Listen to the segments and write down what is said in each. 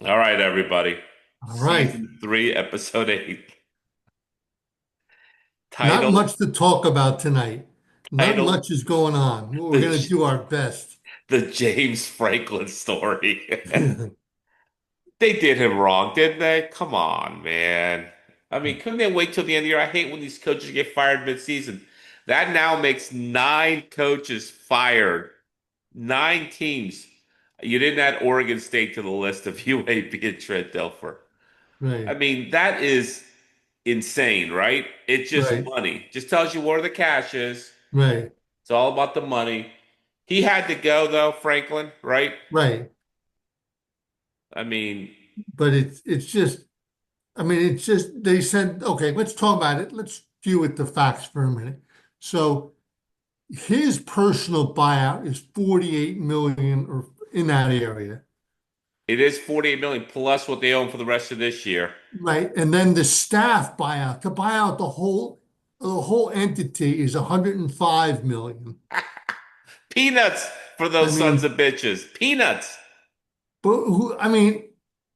All right, everybody. All right. Season 3, episode 8. Not Title, much to talk about tonight. Not title, much is going on. We're the going to do our best. the James Franklin story. They did him wrong, didn't they? Come on, man. I mean, couldn't they wait till the end of the year? I hate when these coaches get fired mid-season. That now makes 9 coaches fired. 9 teams. You didn't add Oregon State to the list of UAB and Trent Dilfer. I Right, mean, that is insane, right? It's just right, money. Just tells you where the cash is. right, It's all about the money. He had to go though, Franklin, right? right. I mean, But it's just, it's just they said, okay, let's talk about it. Let's deal with the facts for a minute. So his personal buyout is 48 million or in that area. it is 48 million plus what they own for the rest of this year. Right. And then the staff buyout, to buy out the whole entity is 105 million. Peanuts for I those sons mean, of bitches. Peanuts. but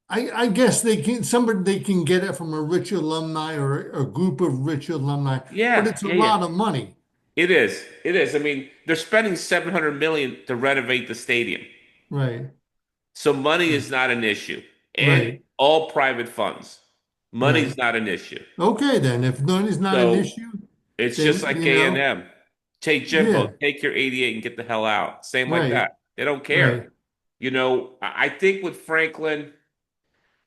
I guess they can get it from a rich alumni or a group of rich alumni, but Yeah, it's a yeah, yeah. lot of money. It is. It is. I mean, they're spending 700 million to renovate the stadium. Right, So money is not an issue. And right, all private funds. right. Money's not an issue. Okay, then if none is not an So issue, it's just then like A&M. Take Jimbo, yeah, take your 88 and get the hell out. Same like right, that. They don't care. right, I think with Franklin,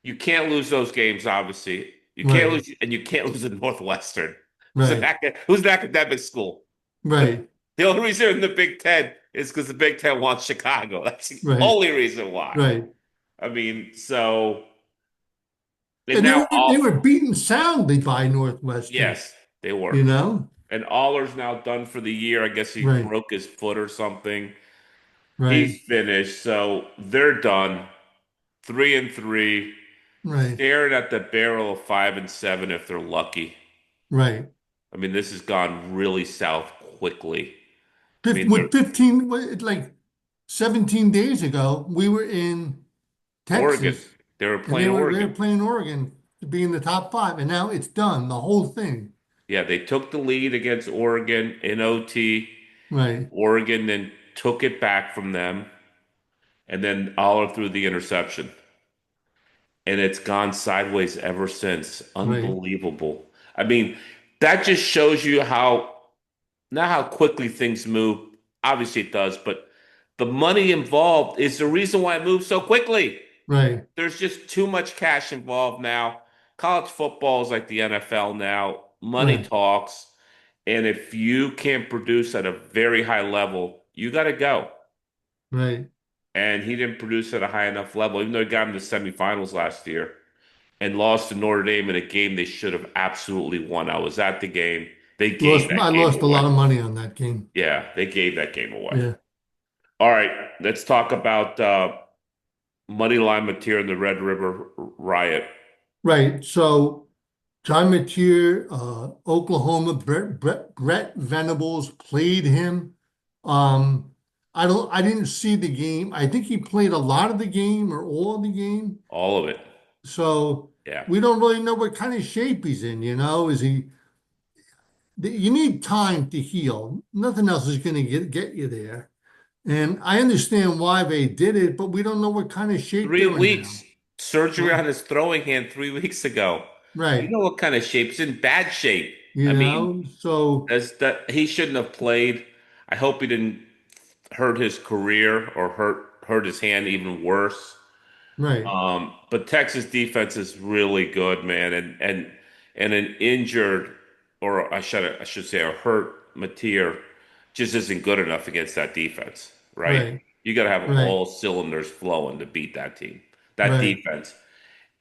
you can't lose those games, obviously. You can't right, lose, and you can't lose at Northwestern. right, Who's an academic school? right, The only reason they're in the Big Ten is because the Big Ten wants Chicago. That's the right, only reason why. right. I mean, so and And they now were they all were beaten soundly by Northwestern, yes, they were. you know? And Aller's now done for the year. I guess he Right, broke his foot or something. right, He's finished, so they're done. 3-3, right, staring at the barrel of 5-7 if they're lucky. right. I mean, this has gone really south quickly. I mean, they're With 15, like 17 days ago, we were in Oregon. Texas They were and playing they were Oregon. playing Oregon to be in the top five, and now it's done, the whole thing. Yeah, they took the lead against Oregon in OT. Right, Oregon then took it back from them, and then Aller threw the interception. And it's gone sideways ever since. right, Unbelievable. I mean, that just shows you how not how quickly things move. Obviously it does, but the money involved is the reason why it moves so quickly. right, There's just too much cash involved now. College football is like the NFL now. Money right, talks. And if you can't produce at a very high level, you got to go. right. And he didn't produce at a high enough level, even though he got him to semifinals last year and lost to Notre Dame in a game they should have absolutely won. I was at the game. They gave I that game lost a lot away. of money on that game. Yeah, they gave that game away. Yeah, All right, let's talk about Moneyline Mateer and the Red River Riot. right. So John Matier, Oklahoma, Brett Venables played him. Um, I didn't see the game. I think he played a lot of the game or all of the game. All of it. So Yeah. we don't really know what kind of shape he's in, you know? You need time to heal. Nothing else is going to get you there. And I understand why they did it, but we don't know what kind of shape Three they're in now. weeks. Surgery Well, on his throwing hand 3 weeks ago. You right. know what kind of shape? He's in bad shape. I You mean, know, so as that he shouldn't have played. I hope he didn't hurt his career or hurt his hand even worse. right, But Texas defense is really good, man, and an injured or I should say a hurt Mateer just isn't good enough against that defense, right? right, You got to have right, all cylinders flowing to beat that team, that right. defense.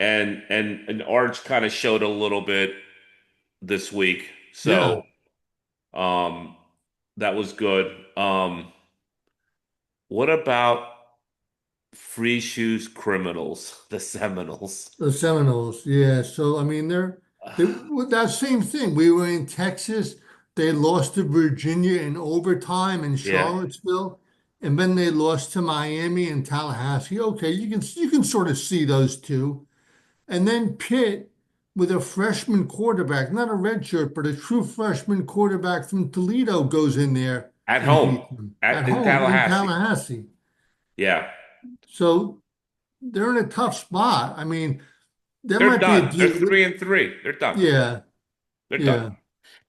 And Arch kind of showed a little bit this week, so Yeah, um, that was good. What about free shoes criminals, the Seminoles? the Seminoles. Yeah. So they with that same thing. We were in Texas. They lost to Virginia in overtime in Yeah. Charlottesville, and then they lost to Miami and Tallahassee. Okay, you can sort of see those two. And then Pitt with a freshman quarterback, not a redshirt, but a true freshman quarterback from Toledo goes in there At and home, beats them at at in home in Tallahassee. Tallahassee. Yeah. So they're in a tough spot. I mean, there They're might be a done. They're deal. 3-3. They're done. Yeah, They're done. yeah,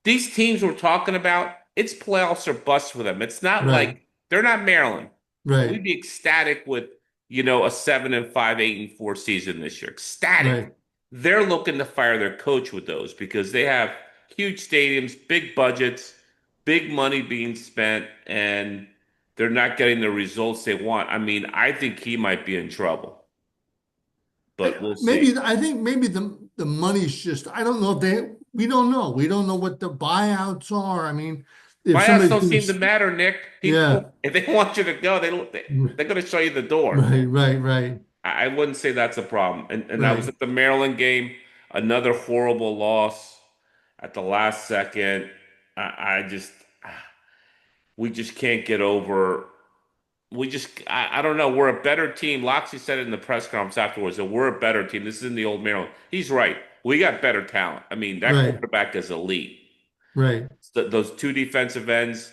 These teams we're talking about, it's playoffs or bust for them. It's not right, like they're not Maryland. right, We'd be ecstatic with, a 7-5, 8-4 season this year. Ecstatic. right. They're looking to fire their coach with those because they have huge stadiums, big budgets, big money being spent, and they're not getting the results they want. I mean, I think he might be in trouble, but we'll see. I think maybe the money's just I don't know if they we don't know. We don't know what the buyouts are. I mean, if Buyouts somebody's don't going seem to to, matter, Nick. yeah, People, if they want you to go, they're going to show you the door. right, right, right, I wouldn't say that's a problem. And I was right. at the Maryland game, another horrible loss at the last second. I just we just can't get over. I don't know. We're a better team. Loxley said it in the press conference afterwards that we're a better team. This is in the old Maryland. He's right. We got better talent. I mean, that Right, quarterback is elite. right, Those two defensive ends,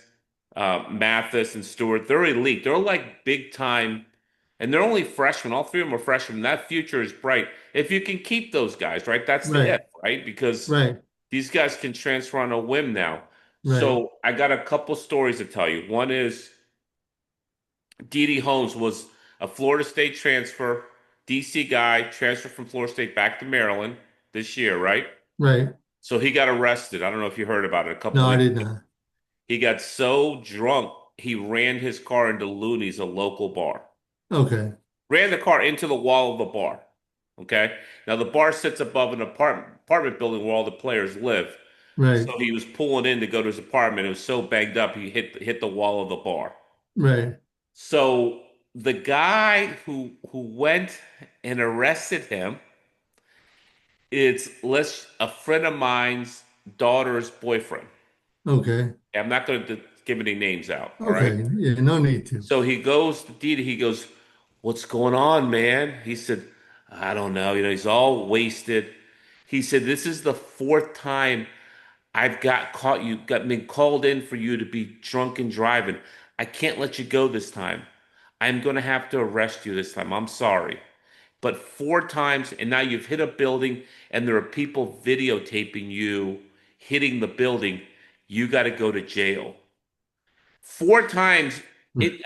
Mathis and Stewart, they're elite. They're like big time, and they're only freshmen. All three of them are freshmen. That future is bright. If you can keep those guys, right? That's the if, right, right? Because right, these guys can transfer on a whim now. right, So I got a couple stories to tell you. One is D.D. Holmes was a Florida State transfer, DC guy, transferred from Florida State back to Maryland this year, right? right. So he got arrested. I don't know if you heard about it a couple No, I weeks. did not. He got so drunk, he ran his car into Looney's, a local bar. Okay, Ran the car into the wall of the bar. Okay. Now the bar sits above an apartment building where all the players live. right, So he was pulling in to go to his apartment. It was so banged up, he hit the wall of the bar. right. So the guy who went and arrested him, it's let's a friend of mine's daughter's boyfriend. Okay, I'm not going to give any names out. All right. okay. Yeah, no need to. So he goes to Dita. He goes, "What's going on, man?" He said, "I don't know. He's all wasted." He said, "This is the fourth time I've got caught. You got been called in for you to be drunk and driving. I can't let you go this time. I'm going to have to arrest you this time. I'm sorry." But four times, and now you've hit a building, and there are people videotaping you hitting the building. You got to go to jail. Four times.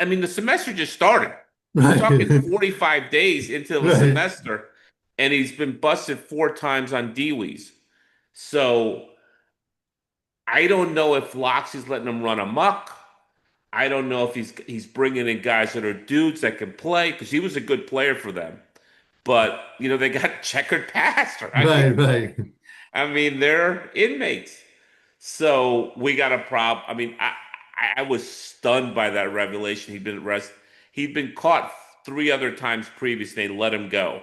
I mean, the semester just started. We're Right, talking 45 days into the right, semester, and he's been busted four times on DWIs. So I don't know if Loxley's letting him run amok. I don't know if he's bringing in guys that are dudes that can play because he was a good player for them. But they got checkered past, right? right, right. I mean, they're inmates. So we got a problem. I mean, I was stunned by that revelation. He'd been arrested. He'd been caught three other times previous. They let him go.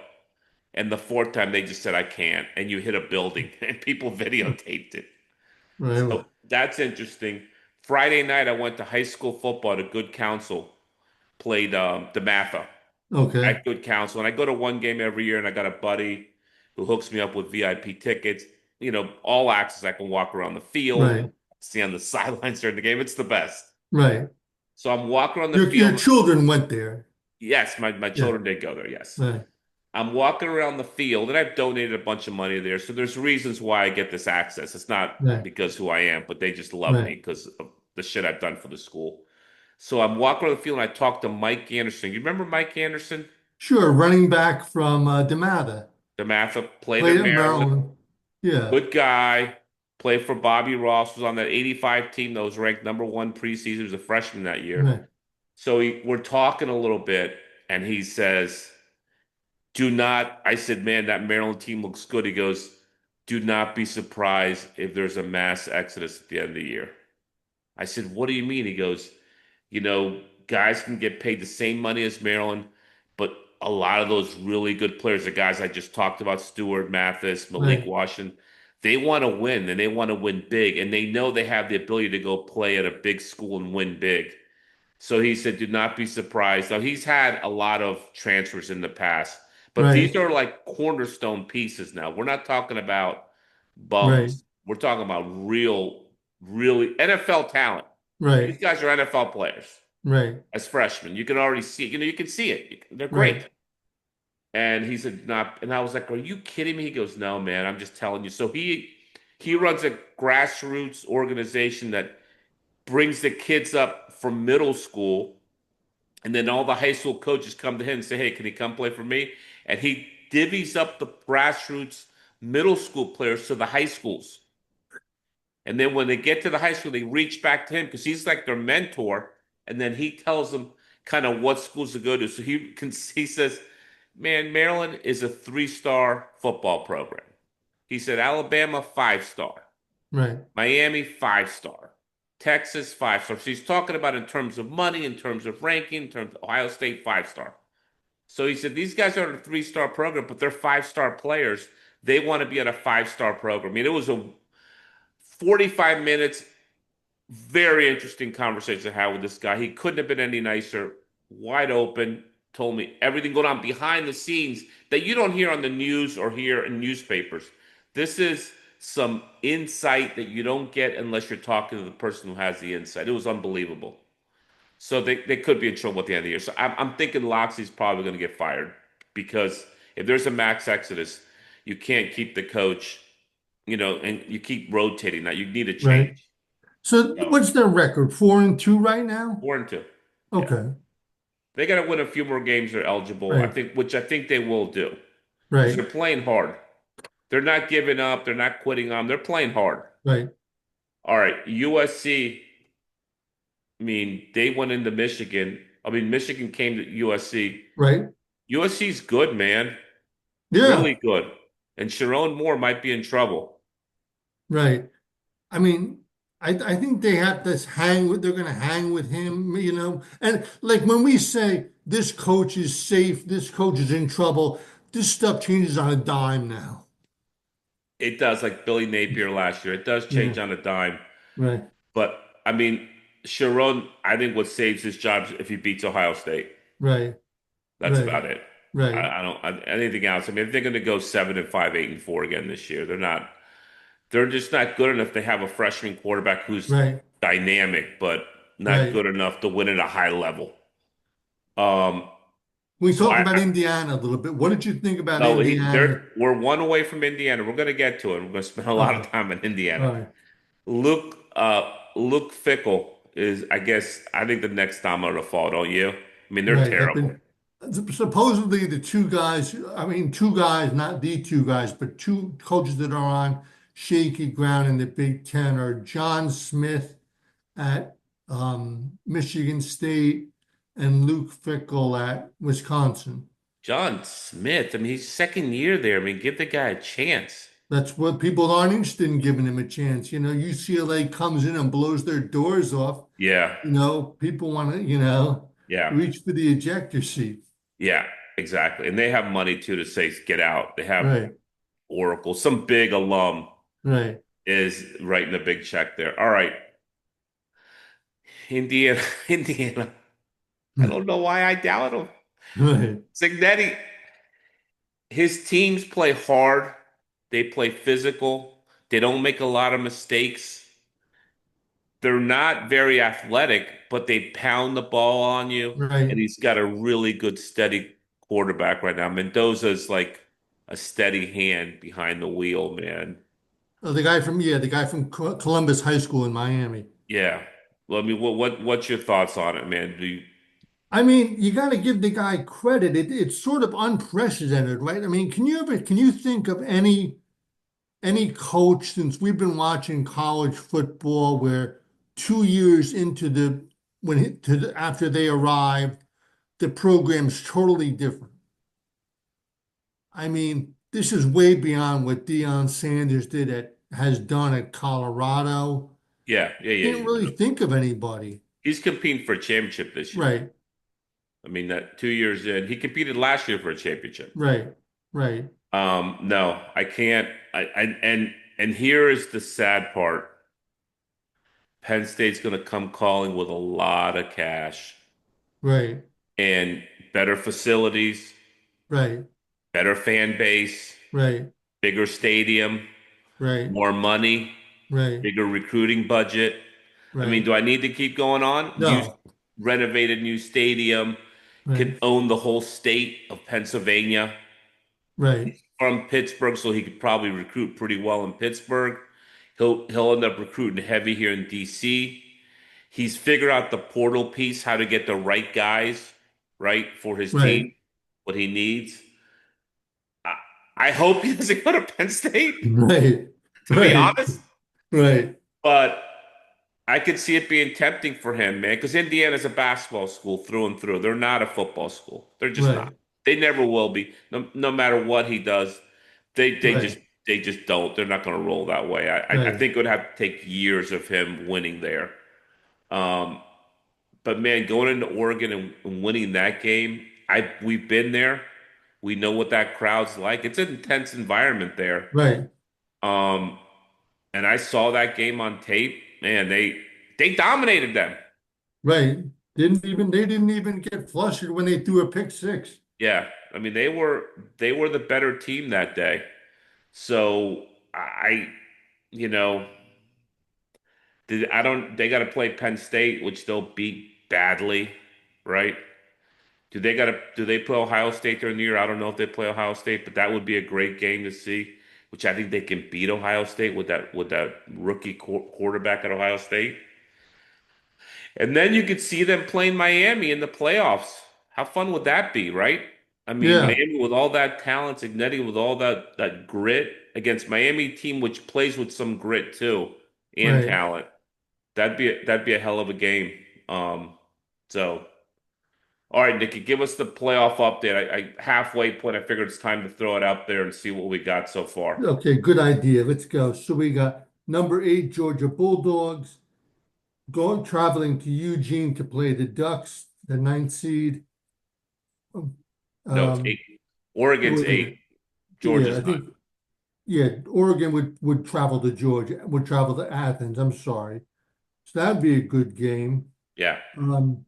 And the fourth time they just said, I can't. And you hit a building and people videotaped it. Right. So that's interesting. Friday night, I went to high school football at a good counsel, played DeMatha Okay, at good counsel. And I go to one game every year and I got a buddy who hooks me up with VIP tickets, all access. I can walk around the field, right, see on the sidelines during the game. It's the best. right. So I'm walking around the Your field. children went there. Yes, my Yeah, children did go there. Yes. right, I'm walking around the field and I've donated a bunch of money there. So there's reasons why I get this access. It's not right, because who I am, but they just love right. me because of the shit I've done for the school. So I'm walking around the field and I talk to Mike Anderson. You remember Mike Anderson? Sure, running back from DeMatha. The Matha played Played at at Maryland. Maryland. Yeah, Good guy. Played for Bobby Ross. Was on that '85 team that was ranked number one preseason. He was a freshman that year. right, So we're talking a little bit, and he says, "Do not." I said, "Man, that Maryland team looks good." He goes, "Do not be surprised if there's a mass exodus at the end of the year." I said, "What do you mean?" He goes, Guys can get paid the same money as Maryland, but a lot of those really good players, the guys I just talked about, Stewart, Mathis, Malik right, Washington, they want to win and they want to win big, and they know they have the ability to go play at a big school and win big. So he said, do not be surprised. Now, he's had a lot of transfers in the past, but these Right, are like cornerstone pieces now. We're not talking about right, bums. We're talking about really NFL talent. These right, guys are NFL players right, as freshmen. You can already see, you can see it. They're right, great. And he said, not, and I was like, are you kidding me? He goes, no, man, I'm just telling you. So he runs a grassroots organization that brings the kids up from middle school, and then all the high school coaches come to him and say, hey, can he come play for me? And he divvies up the grassroots middle school players to the high schools. And then when they get to the high school, they reach back to him because he's like their mentor. And then he tells them kind of what schools to go to. So he says, man, Maryland is a 3-star football program. He said, Alabama, 5-star. right, Miami, 5-star. Texas, 5-star. So he's talking about in terms of money, in terms of ranking, in terms of Ohio State, 5-star. So he said, these guys are a 3-star program, but they're 5-star players. They want to be at a 5-star program. I mean, it was a 45 minutes, very interesting conversation I had with this guy. He couldn't have been any nicer, wide open, told me everything going on behind the scenes that you don't hear on the news or hear in newspapers. This is some insight that you don't get unless you're talking to the person who has the insight. It was unbelievable. So they could be in trouble at the end of the year. So I'm thinking Loxley's probably going to get fired because if there's a max exodus, you can't keep the coach, and you keep rotating that. You need a right. change. So So what's their record? 4-2 right now? 4-2. Yeah. Okay. They got to win a few more games. They're eligible. Right, Which I think they will do because right, they're playing hard. They're not giving up. They're not quitting on. They're playing hard. right, All right. USC, I mean, they went into Michigan. I mean, Michigan came to USC. right. USC's good, man. Yeah, Really good. And Sharon Moore might be in trouble. right. I mean, I think they have to hang with, they're going to hang with him, you know. And like when we say this coach is safe, this coach is in trouble, this stuff changes on a dime now. It does, like Billy Napier last year. It does Yeah, change on a dime. right, But I mean, Sharon, I think what saves his job is if he beats Ohio State. right, That's right, about it. right, Anything else. I mean, if they're going to go 7-5, 8-4 again this year, they're just not good enough to have a freshman quarterback who's right, dynamic, but not right. good enough to win at a high level. Um, We so talk about Indiana a little bit. What did you think about no, Indiana? we're one away from Indiana. We're going to get to it. We're going to spend a lot Okay, of time in all Indiana. right, Luke Fickle is, I guess, I think the next domino to fall, don't you? I mean, they're right. They've terrible. been supposedly the two guys, I mean, two guys, not the two guys, but two coaches that are on shaky ground in the Big Ten are John Smith at Michigan State and Luke Fickle at Wisconsin. John Smith, I mean, he's second year there. I mean, give the guy a chance. That's what people aren't interested in giving him a chance. You know, UCLA comes in and blows their doors off. Yeah, You know, people want to, yeah, reach for the ejector seat. yeah, exactly. And they have money too to say get out. They have Right, Oracle. Some big alum right, is writing a big check there. All right, Indiana, Indiana. I don't know why I doubt him. right, Signetti, his teams play hard. They play physical. They don't make a lot of mistakes. They're not very athletic, but they pound the ball on you. And right. he's got a really good, steady quarterback right now. Mendoza's like a steady hand behind the wheel, man. The guy from Columbus High School in Miami. Yeah. Well, I mean, what's your thoughts on it, man? I mean, you got to give the guy credit. It's sort of unprecedented, right? I mean, can you think of any coach since we've been watching college football where 2 years into after they arrived, the program's totally different. I mean, this is way beyond what Deion Sanders has done at Colorado. Yeah, yeah, yeah, Can't yeah. really think of anybody. He's competing for a championship this year. Right, I mean, that 2 years in, he competed last year for a championship. right, right, No, I can't. And here is the sad part. Penn State's going to come calling with a lot of cash right, and better facilities, right, better fan base, right, bigger stadium, right, more money, right, bigger recruiting budget. I mean, right. do I need to keep going on? New No, renovated new stadium, right, can own the whole state of Pennsylvania. right, From Pittsburgh, so he could probably recruit pretty well in Pittsburgh. He'll end up recruiting heavy here in DC. He's figured out the portal piece, how to get the right guys, right, for his right, team, what he needs. I, I hope he doesn't go to Penn State, right, to be right, honest. right, But I could see it being tempting for him, man, because Indiana's a basketball school through and through. They're not a football school. They're just not. right, They never will be. No matter what he does, they they right, just they just don't. They're not going to roll that way. I right, think it would have to take years of him winning there. Um, but man, going into Oregon and winning that game, we've been there. We know what that crowd's like. It's an intense environment there. right, Um, and I saw that game on tape. Man, they dominated them. right. They didn't even get flustered when they threw a pick six. Yeah, I mean they were the better team that day. So you know, I don't. They got to play Penn State, which they'll beat badly, right? Do they play Ohio State during the year? I don't know if they play Ohio State, but that would be a great game to see. Which I think they can beat Ohio State with that rookie quarterback at Ohio State. And then you could see them playing Miami in the playoffs. How fun would that be, right? I mean, Yeah, Miami with all that talent, Ignetti with all that grit against Miami team, which plays with some grit too and right. talent. That'd be a hell of a game. So all right, Nikki, give us the playoff update. I halfway point. I figured it's time to throw it out there and see what we got so far. Okay, good idea. Let's go. So we got number eight, Georgia Bulldogs, going traveling to Eugene to play the Ducks, the ninth seed. No, it's Um, eight. Oregon's eight. Oregon. Yeah, Georgia's I nine. think yeah, Oregon would travel to Georgia, would travel to Athens. I'm sorry. So that'd be a good game. Yeah, Um,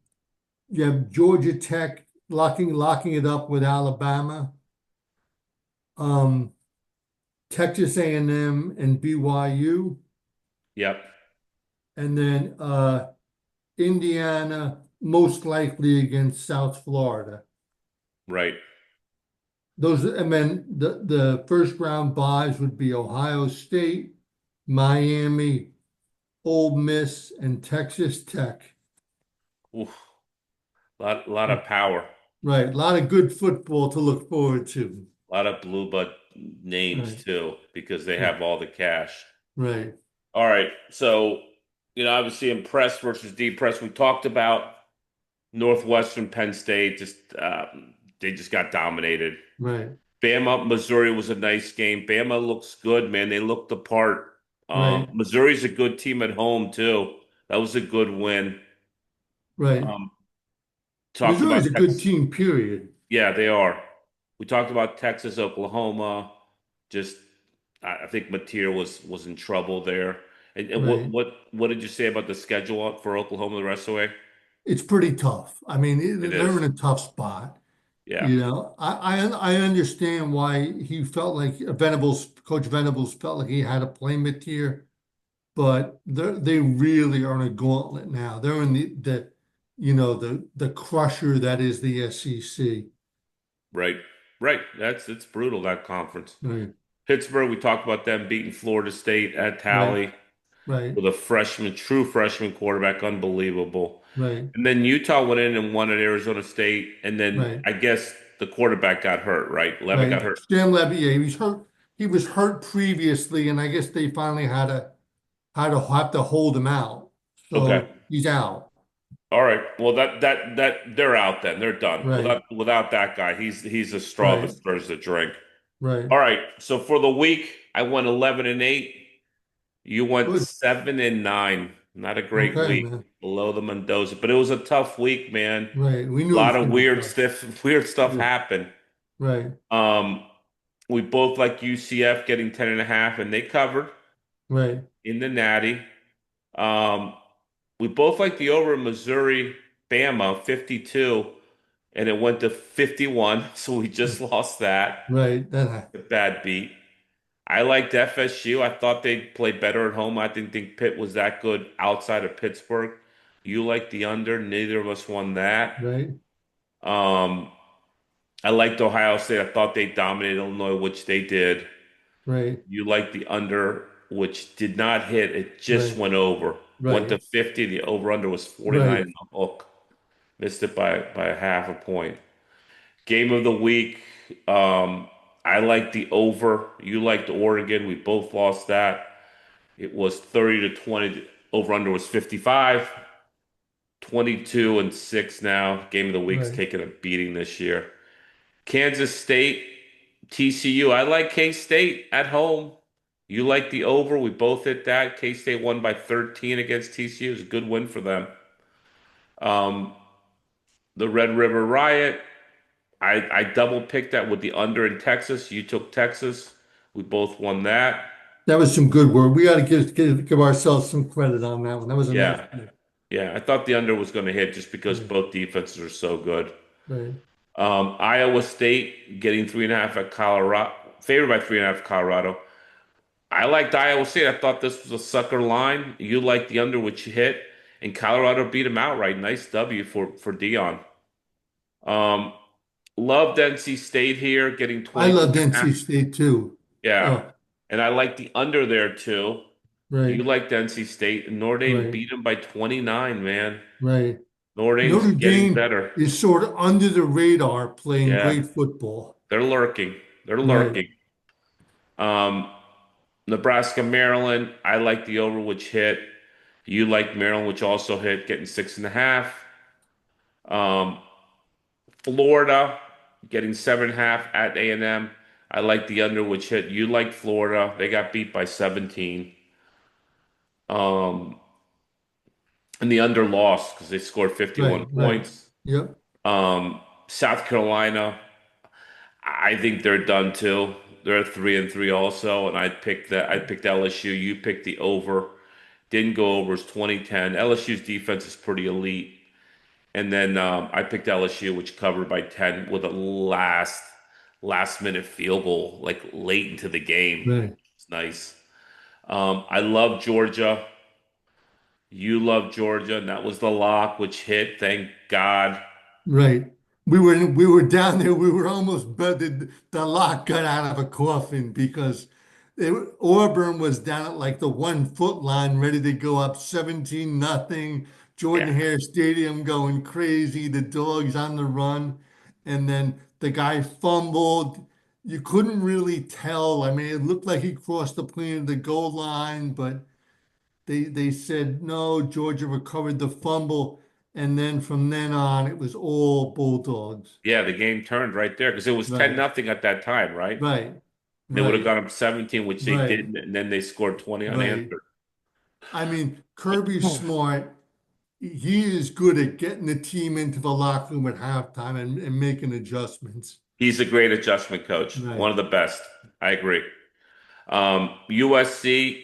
you have Georgia Tech locking it up with Alabama. Um, Texas A&M and BYU, yep, and then Indiana most likely against South Florida. right. Those and then the first round buys would be Ohio State, Miami, Ole Miss, and Texas Tech. Oof. Lot of power. Right, a lot of good football to look forward to. A lot of blue blood names Right, too, because they have all the cash. right, All right. So, obviously impressed versus depressed. We talked about Northwestern Penn State, they just got dominated. right, Bama, Missouri was a nice game. Bama looks good, man. They looked the part. right, Missouri's a good team at home too. That was a good win. right. Um, talked Missouri's about a good Texas. team, period. Yeah, they are. We talked about Texas, Oklahoma. Just, I think Mateer was in trouble there. And what Right. what what did you say about the schedule for Oklahoma the rest of the way? It's pretty tough. I It mean, they're is. in a tough spot. Yeah. You know, I understand why he felt like Coach Venables felt like he had to play Mateer, but they really are in a gauntlet now. They're in the crusher that is the SEC. Right. Right. It's brutal, that conference. Right, Pittsburgh, we talked about them beating Florida State at right, Tally right, with a true freshman quarterback, unbelievable. right, And then Utah went in and won at Arizona State, and then right, I guess the quarterback got hurt, right? Levitt right. got hurt. Stan Levy, yeah, he was hurt. He was hurt previously, and I guess they finally had to hold him out. Okay. So he's out. All right. Well, that they're out then. They're done. Right, Without that guy, he's a straw that right, stirs the drink. right. All right. So for the week, I went 11-8. You went Good. 7-9. Not a great Okay, week man. below the Mendoza, but it was a tough week, man. Right. We A knew it lot was of gonna be tough. weird stuff Yeah. happened. Right, Um, we both like UCF getting 10.5, and they covered right, in the Natty. Um, We both like the over in Missouri, Bama, 52, and it went to 51, so we just lost that. Right. That A bad beat. I liked FSU. I thought they'd play better at home. I didn't think Pitt was that good outside of Pittsburgh. You liked the under. Neither of us won that. right. Um, I liked Ohio State. I thought they dominated Illinois, which they did. Right. You liked the under, which did not hit. It just Right. went over. Went to Right. 50. The over-under was 49 Right. on the hook. Missed it by a half a point. Game of the week. I like the over. You liked Oregon. We both lost that. It was 30 to 20. Over under was 55. 22 and 6 now. Game of the week's Right. taking a beating this year. Kansas State, TCU. I like K-State at home. You like the over. We both hit that. K-State won by 13 against TCU. It was a good win for them. Um, the Red River Riot. I double picked that with the under in Texas. You took Texas. We both won that. That was some good work. We got to give ourselves some credit on that one. That was a nice Yeah. pick. Yeah. I thought the under was going to hit just because Right. both defenses are so good. Right. Iowa State getting 3.5 at Colorado, favored by 3.5 at Colorado. I liked Iowa State. I thought this was a sucker line. You liked the under, which you hit, and Colorado beat them outright. Nice W for Dion. Um, loved NC State here, getting I 22 loved and a half. NC State too. Yeah. Oh, And I like the under there too. You right. liked NC State. Notre Dame Right. beat them by 29, man. Right. Notre Dame's Notre getting Dame better. is sort of under the radar playing Yeah, great football. they're lurking. They're Right. lurking. Um, Nebraska, Maryland. I like the over, which hit. You like Maryland, which also hit, getting 6.5. Um, Florida, getting 7.5 at A&M. I like the under, which hit. You like Florida. They got beat by 17. Um, and the under lost because they scored 51 Right. Right. points. Yep. South Carolina, I think they're done too. They're 3-3 also, and I picked that. I picked LSU. You picked the over. Didn't go over. It's 2010. LSU's defense is pretty elite. And then I picked LSU, which covered by 10 with a last minute field goal, like late into the game. Right. It's nice. I love Georgia. You love Georgia, and that was the lock, which hit. Thank God. Right. We were down there. We were almost but the lock got out of a coffin because Auburn was down at like the 1 foot line, ready to go up 17-0. Yeah, Jordan Hare Stadium going crazy. The Dogs on the run, and then the guy fumbled. You couldn't really tell. I mean, it looked like he crossed the plane of the goal line, but they said no, Georgia recovered the fumble, and then from then on it was all Bulldogs. yeah, the game turned right there because it was 10 Right, nothing at that time, right? right, They would have right, gone up 17, which they right, didn't, and then they scored 20 right. unanswered. I mean, Kirby's smart. He is good at getting the team into the locker room at halftime and making adjustments. He's a great adjustment coach, one Right, of the best. I agree. USC,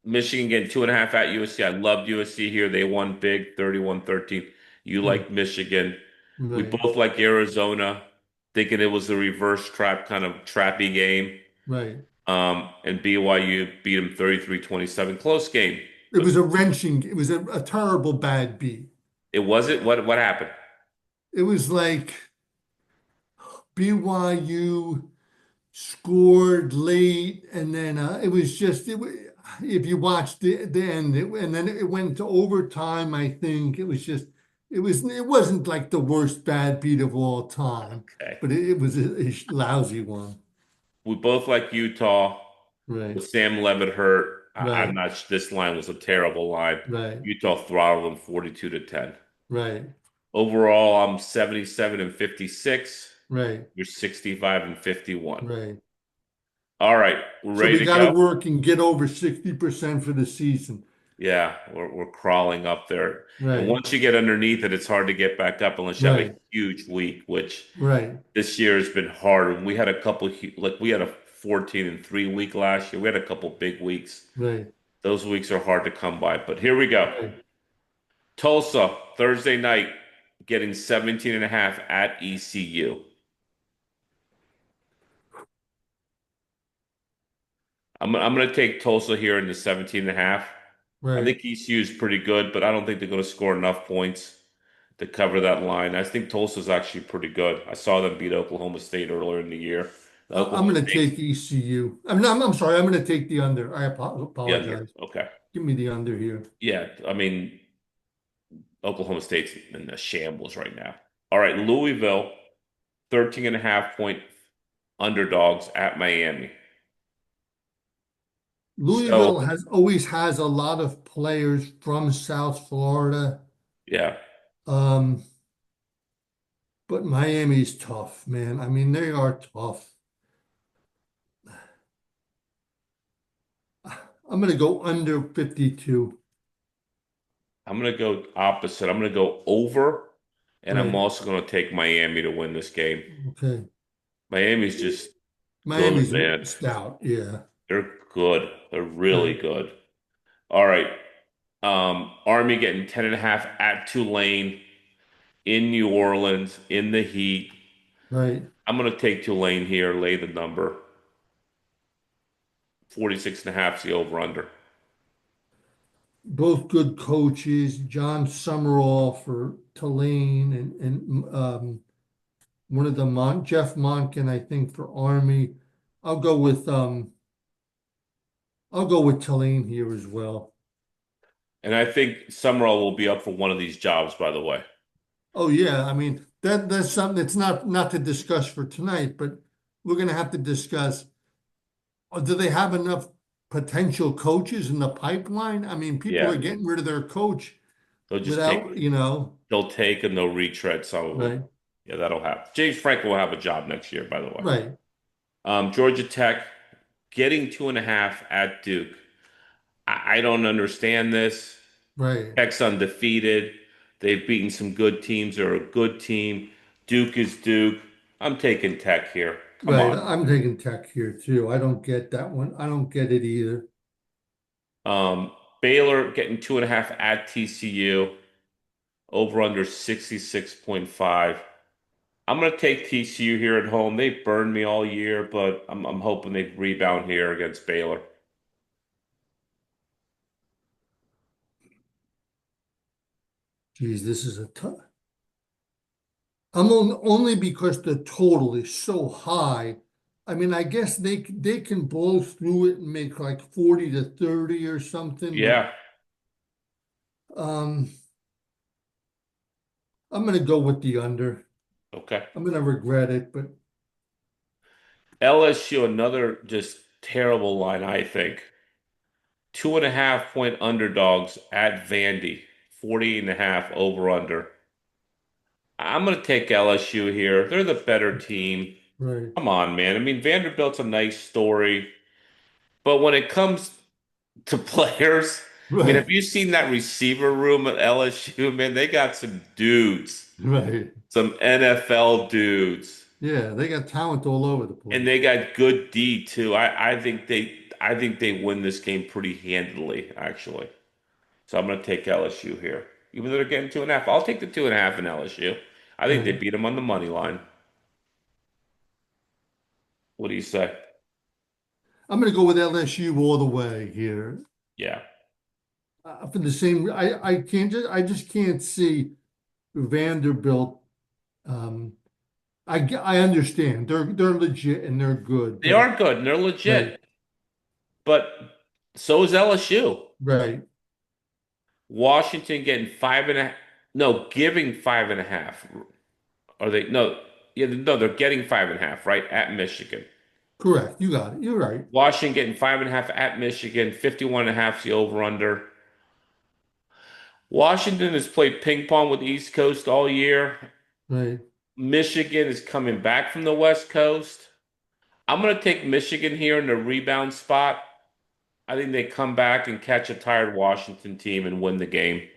Michigan getting 2.5 at USC. I loved USC here. They won big, 31-13. You right, like Michigan. We right, both like Arizona, thinking it was a reverse trap, kind of trappy game. right. And BYU beat them 33-27. Close game. It was a wrenching, it was a terrible bad beat. It wasn't. What happened? It was like BYU scored late, and then it was just if you watched the end, and then it went to overtime. I think it was just it wasn't like the worst bad beat of all time, Okay. but it was a lousy one. We both like Utah Right, with Sam Levitt hurt. I'm right, not. This line was a terrible line. right, Utah throttled them 42-10. right, Overall, I'm 77 and 56. right, You're 65 and 51. right. All right, we're So ready we to got to go. work and get over 60% for the season. Yeah, we're crawling up there. And Right, once you get underneath it, it's hard to get back up unless you have a right, huge week, which right, this year has been hard. We had a couple, like we had a 14 and 3 week last year. We had a couple big weeks. right, Those weeks are hard to come by, but here we go. right. Tulsa, Thursday night, getting 17 and a half at ECU. I'm going to take Tulsa here in the 17 and a half. I Right. think ECU is pretty good, but I don't think they're going to score enough points to cover that line. I think Tulsa's actually pretty good. I saw them beat Oklahoma State earlier in the year. I'm Oklahoma going to State's take ECU. I'm sorry. I'm going to take the under. I the under. apologize. Okay. Give me the under here. Yeah, I mean, Oklahoma State's in a shambles right now. All right, Louisville, 13 and a half point underdogs at Miami. So, Louisville has always has a lot of players from South Florida. yeah, Um, but Miami's tough, man. I mean, they are tough. I'm going to go under 52. I'm going to go opposite. I'm going to go over, and I'm Right. also going to take Miami to win this game. Okay. Miami's just good, Miami's man. stout. Yeah. They're good. They're really Right. good. All right. Army getting 10 and a half at Tulane in New Orleans in the heat. Right. I'm going to take Tulane here, lay the number. 46 and a half is the over under. Both good coaches. John Summerall for Tulane and one of the Jeff Monken, I think, for Army. I'll go with um I'll go with Tulane here as well. And I think Summerall will be up for one of these jobs, by the way. Oh yeah, I mean that's something that's not to discuss for tonight, but we're gonna have to discuss. Do they have enough potential coaches in the pipeline? I mean, people are Yeah, getting rid of their coach they'll just without, take, you know, they'll take and they'll retread some of them. right, Yeah, that'll happen. James Franklin will have a job next year, by the way. right, Georgia Tech getting 2.5 at Duke. I don't understand this. right, Tech's undefeated. They've beaten some good teams. They're a good team. Duke is Duke. I'm taking Tech here. Come right. on. I'm taking Tech here too. I don't get that one. I don't get it either. Um, Baylor getting 2.5 at TCU. Over under 66.5. I'm going to take TCU here at home. They burned me all year, but I'm hoping they rebound here against Baylor. Geez, this is a tough. Only because the total is so high. I mean, I guess they can blow through it and make like 40 to 30 or something, but Yeah. um, I'm going to go with the under. Okay. I'm going to regret it, but LSU, another just terrible line, I think. 2.5 point underdogs at Vandy. 40 and a half over under. I'm going to take LSU here. They're the better team. right, Come on, man. I mean, Vanderbilt's a nice story, but when it comes to players, I mean, have right, you seen that receiver room at LSU? Man, they got some dudes, right. some NFL dudes, Yeah, they got talent all over the and place. they got good D too. I think they win this game pretty handily, actually. So I'm going to take LSU here, even though they're getting 2.5. I'll take the 2.5 in LSU. I think they Right. beat them on the money line. What do you say? I'm going to go with LSU all the way here. Yeah, For the same, I just can't see Vanderbilt. Um, I understand they're legit and they're good, they but are good and they're right, legit, but so is LSU. right, Washington getting 5.5. No, giving 5.5. Are they? No, yeah, no, they're getting 5.5, right? At Michigan. correct. You got it. You're right. Washington getting 5.5 at Michigan. 51.5 is the over under. Washington has played ping pong with the East Coast all year. Right. Michigan is coming back from the West Coast. I'm going to take Michigan here in the rebound spot. I think they come back and catch a tired Washington team and win the game.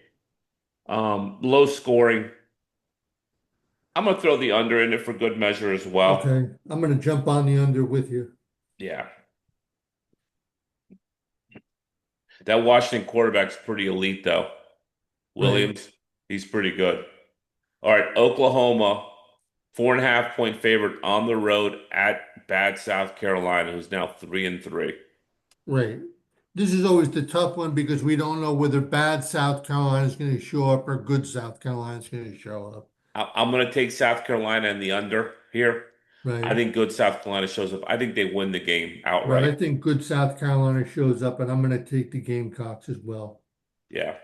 Low scoring. I'm going to throw the under in it for good measure as well. Okay. I'm going to jump on the under with you. Yeah. That Washington quarterback's pretty elite, though. Right, Williams, he's pretty good. All right, Oklahoma, 4.5 point favorite on the road at bad South Carolina, who's now 3-3. right. This is always the tough one because we don't know whether bad South Carolina is going to show up or good South Carolina is going to show up. I'm going to take South Carolina and the under here. I Right, think good South Carolina shows up. I think they win the game right. outright. I think good South Carolina shows up, and I'm going to take the Gamecocks as well. Yeah,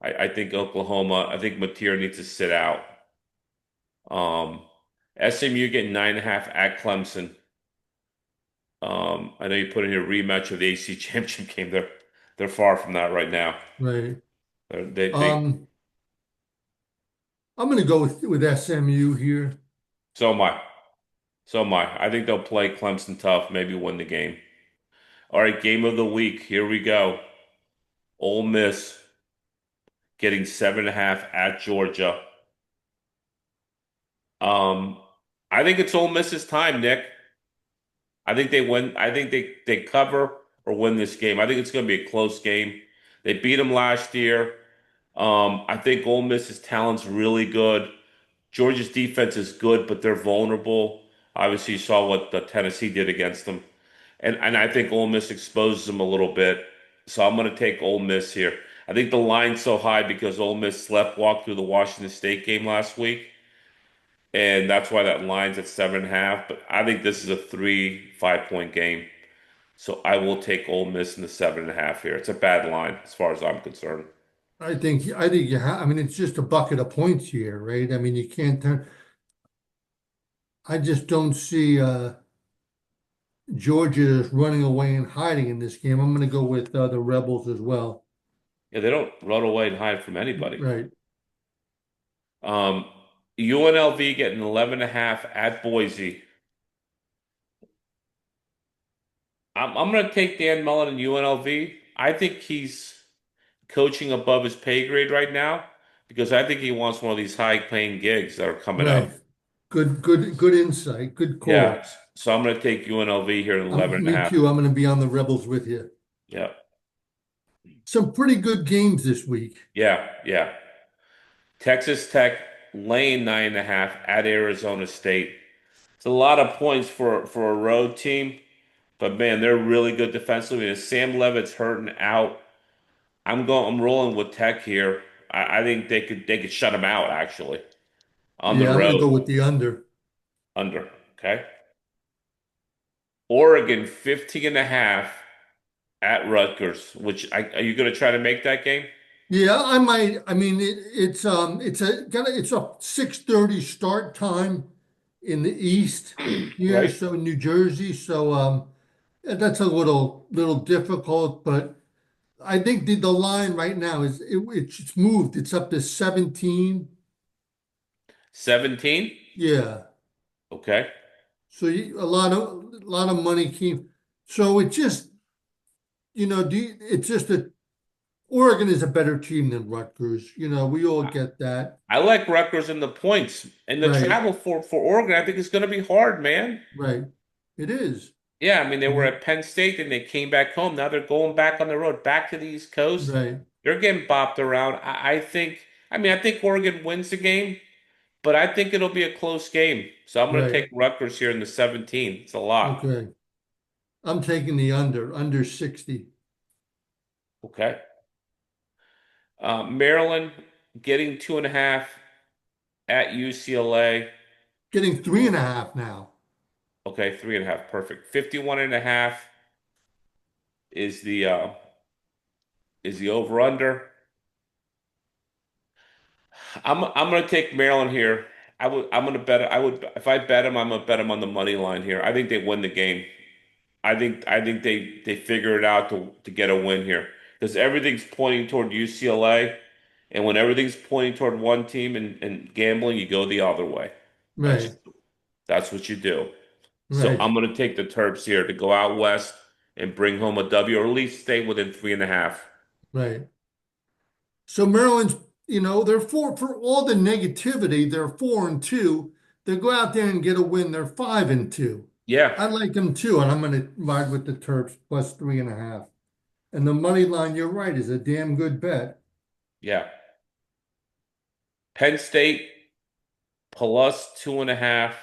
I think Oklahoma. I think Mateer needs to sit out. Um, SMU getting 9.5 at Clemson. I know you put in your rematch of the AC championship game. They're far from that right now. Right. They Um, I'm going to go with SMU here. so am I. So am I. I think they'll play Clemson tough, maybe win the game. All right, game of the week. Here we go. Ole Miss getting 7.5 at Georgia. Um, I think it's Ole Miss's time, Nick. I think they win. I think they cover or win this game. I think it's going to be a close game. They beat them last year. I think Ole Miss's talent's really good. Georgia's defense is good, but they're vulnerable. Obviously, you saw what the Tennessee did against them, and I think Ole Miss exposes them a little bit. So I'm going to take Ole Miss here. I think the line's so high because Ole Miss walked through the Washington State game last week, and that's why that line's at 7.5. But I think this is a 3, 5 point game. So I will take Ole Miss in the 7.5 here. It's a bad line as far as I'm concerned. I think I mean, it's just a bucket of points here, right? I mean, you can't turn. I just don't see Georgia running away and hiding in this game. I'm going to go with the Rebels as well. Yeah, they don't run away and hide from anybody. Right. Um, UNLV getting 11.5 at Boise. I'm going to take Dan Mullen and UNLV. I think he's coaching above his pay grade right now because I think he wants one of these high-paying gigs that are coming Right. up. Good insight. Good Yeah, call. so I'm going to take UNLV here at 11 and a Me half. too. I'm going to be on the Rebels with you. Yeah, Some pretty good games this week. yeah. Texas Tech laying 9.5 at Arizona State. It's a lot of points for a road team, but man, they're really good defensively. And if Sam Levitt's hurting out, I'm rolling with Tech here. I think they could shut him out actually on the Yeah, I'm going to road go with the under. under. Okay. Oregon 15.5 at Rutgers, are you going to try to make that game? Yeah, I might. I mean, it's a 6:30 start time in the East here, Right? so in New Jersey. So that's a little difficult, but I think the line right now it's moved. It's up to 17. 17? Yeah. Okay. So a lot of money came. So it just, it's just that Oregon is a better team than Rutgers. We all I, get that. I like Rutgers in the points. And the Right. travel for Oregon, I think is going to be hard, man. Right. It is. Yeah, I mean, they were Mhm. at Penn State, then they came back home. Now they're going back on the road, back to the East Coast. Right. They're getting bopped around. I think Oregon wins the game, but I think it'll be a close game. So I'm going to Right. take Rutgers here in the 17. It's a lot. Okay. I'm taking the under 60. Okay. Maryland getting 2.5 at UCLA. Getting three and a half now. Okay, 3.5. Perfect. 51.5 is the over under. I'm gonna take Maryland here. I'm gonna bet I would if I bet them, I'm gonna bet them on the money line here. I think they win the game. I think they figure it out to get a win here because everything's pointing toward UCLA, and when everything's pointing toward one team and gambling, you go the other way. That's Right. that's what you do. So Right. I'm gonna take the Terps here to go out west and bring home a W, or at least stay within 3.5. Right. So Maryland's, they're for all the negativity, they're 4-2. They go out there and get a win, they're 5-2. Yeah, I like them too, and I'm going to ride with the Terps plus 3.5. And the money line, you're right, is a damn good bet. yeah. Penn State plus 2.5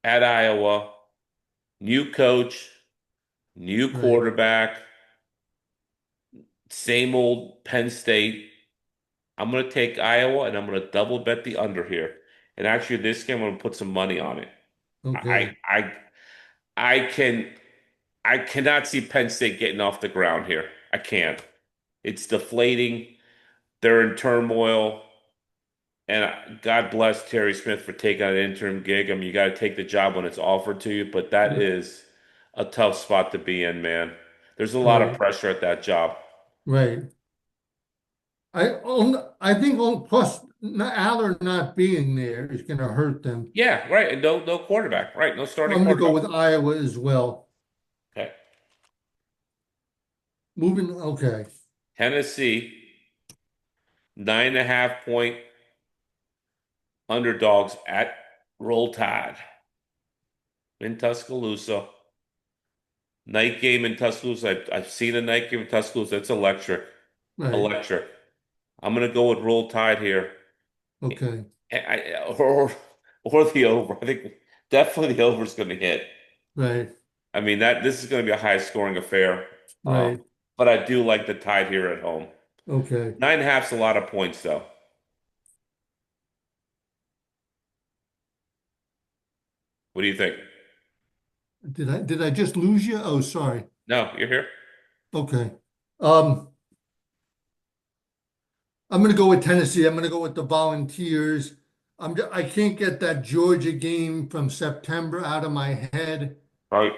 at Iowa. New coach, new Right. quarterback, same old Penn State. I'm going to take Iowa and I'm going to double bet the under here. And actually, this game, I'm going to put some money on it. I, Okay. I, I can, I cannot see Penn State getting off the ground here. I can't. It's deflating. They're in turmoil. And God bless Terry Smith for taking on an interim gig. I mean, you got to take the job when it's offered to you, but that Right. is a tough spot to be in, man. There's a lot of Right. pressure at that job. Right. I think plus Aller not being there is going to hurt them. Yeah, right. And no quarterback, right? No starting I'm going to go quarterback. with Iowa as well. Okay. Moving. Okay. Tennessee, 9.5 point underdogs at Roll Tide in Tuscaloosa. Night game in Tuscaloosa. I've seen a night game in Tuscaloosa. It's electric. Right. Electric. I'm gonna go with Roll Tide here. Okay. Or the over. I think definitely the over is gonna hit. Right. I mean that this is gonna be a high scoring affair. Um, Right. but I do like the Tide here at home. Okay. 9.5's a lot of points though. What do you think? Did I just lose you? Oh, sorry. No, you're here. Okay. Um, I'm going to go with Tennessee. I'm going to go with the Volunteers. I can't get that Georgia game from September out of my head. Right.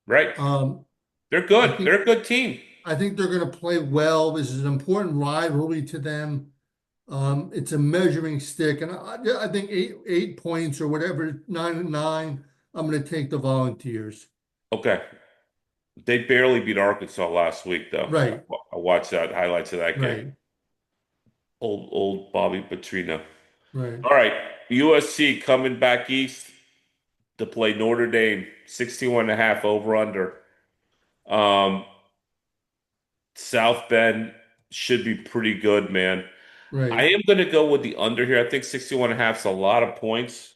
Right. Um, They're I good. think They're a good team. I think they're going to play well. This is an important rivalry to them. It's a measuring stick, and I think 8 points or whatever, 9-9. I'm going to take the Volunteers. Okay. They barely beat Arkansas last week, though. Right, I watched that highlights of that game. right, Old Bobby Petrino. right, All right. USC coming back east to play Notre Dame, 61.5 over under. Um, South Bend should be pretty good, man. I right. am going to go with the under here. I think 61.5 is a lot of points.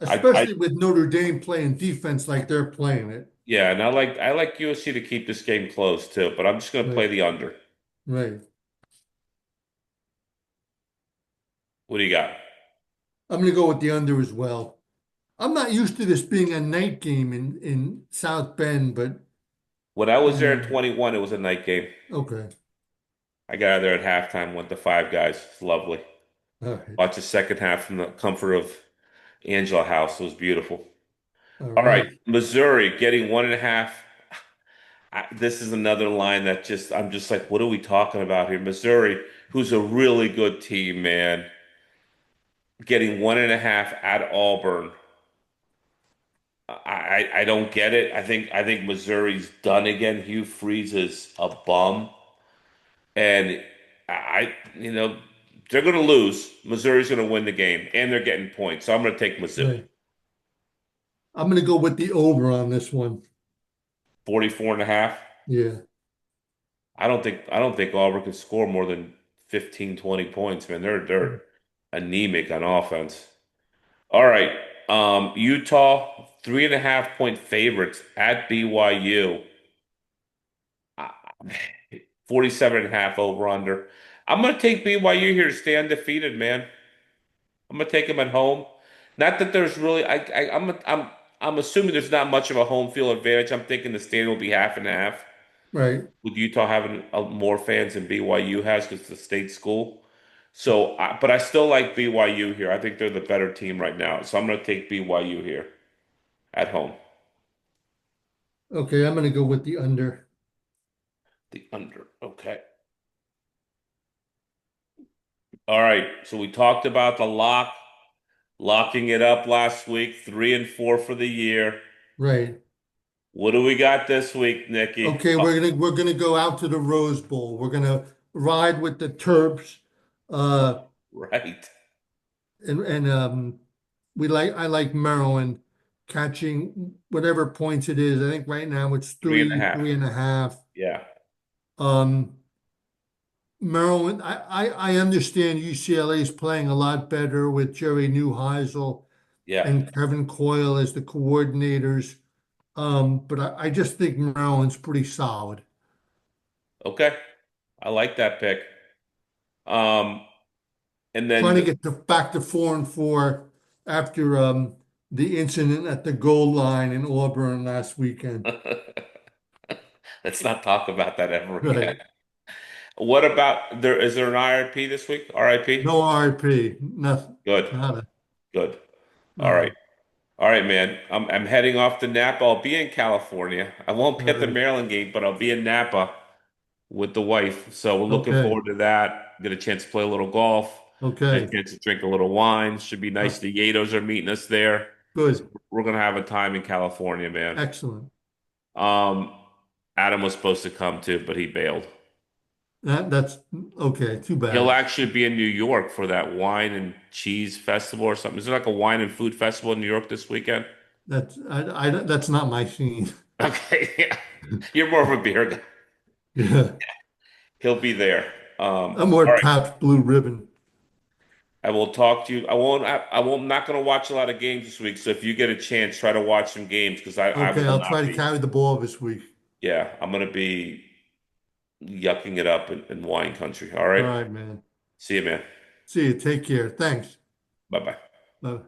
I Especially with Notre Dame playing defense like they're playing it. yeah, and I like USC to keep this game close too, but I'm just going to play Right, the under. right. What do you got? I'm going to go with the under as well. I'm not used to this being a night game in South Bend, but When I was there in um, 21, it was a night game. okay. I got out there at halftime, went to Five Guys. It's lovely. All right, Watched the second half from the comfort of Angela House. It was beautiful. all All right, right, Missouri getting 1.5. This is another line that I'm just like, what are we talking about here? Missouri, who's a really good team, man, getting 1.5 at Auburn. I don't get it. I think Missouri's done again. Hugh Freeze is a bum, and I they're going to lose. Missouri's going to win the game, and they're getting points. So I'm going to take Mizzou. right. I'm going to go with the over on this one. 44.5. Yeah. I don't think Auburn can score more than 15, 20 points, man. They're anemic on offense. All right. Utah, 3.5 point favorites at BYU. Uh, 47.5 over under. I'm gonna take BYU here to stay undefeated, man. I'm gonna take them at home. Not that there's really I'm assuming there's not much of a home field advantage. I'm thinking the stadium will be half and half. Right. With Utah having more fans than BYU has because it's a state school. So, but I still like BYU here. I think they're the better team right now. So I'm going to take BYU here at home. Okay, I'm going to go with the under. The under. Okay. All right. So we talked about the locking it up last week, 3-4 for the year. Right. What do we got this week, Nikki? Okay, we're gonna go out to the Rose Bowl. We're gonna ride with the Terps. Uh, Right. and I like Maryland catching whatever points it is. I think right now it's Three and a three, half. 3.5. Yeah. Um, Maryland, I understand UCLA is playing a lot better with Jerry Neuheisel Yeah. and Kevin Coyle as the coordinators. But I just think Maryland's pretty solid. Okay. I like that pick. Um, and Trying to then get back to 4-4 after the incident at the goal line in Auburn last weekend. let's not talk about that ever again. Right. What about there? Is there an IRP this week? RIP? No RP. Nothing. Good. Nada. Good. All Uh, right. All right, man. I'm heading off to Napa. I'll be in California. I won't all be at the right. Maryland game, but I'll be in Napa with the wife. So we're looking Okay. forward to that. Get a chance to play a little golf. Get a Okay. chance to drink a little wine. Should be Uh, nice. The Yatos are meeting us there. So good. we're gonna have a time in California, man. Excellent. Um, Adam was supposed to come too, but he bailed. That's okay. Too He'll bad. actually be in New York for that wine and cheese festival or something. Is there like a wine and food festival in New York this weekend? That's not my scene. Okay, yeah. You're more of a beer guy. Yeah. He'll be there. I'm more All right. Pabst Blue Ribbon. I will talk to you. I'm not going to watch a lot of games this week. So if you get a chance, try to watch some games because I Okay, will I'll not try to be. carry the ball this week. Yeah, I'm going to be yucking it up in wine country. All All right. right, man. See you, man. See you. Take care. Thanks. Bye bye. Bye.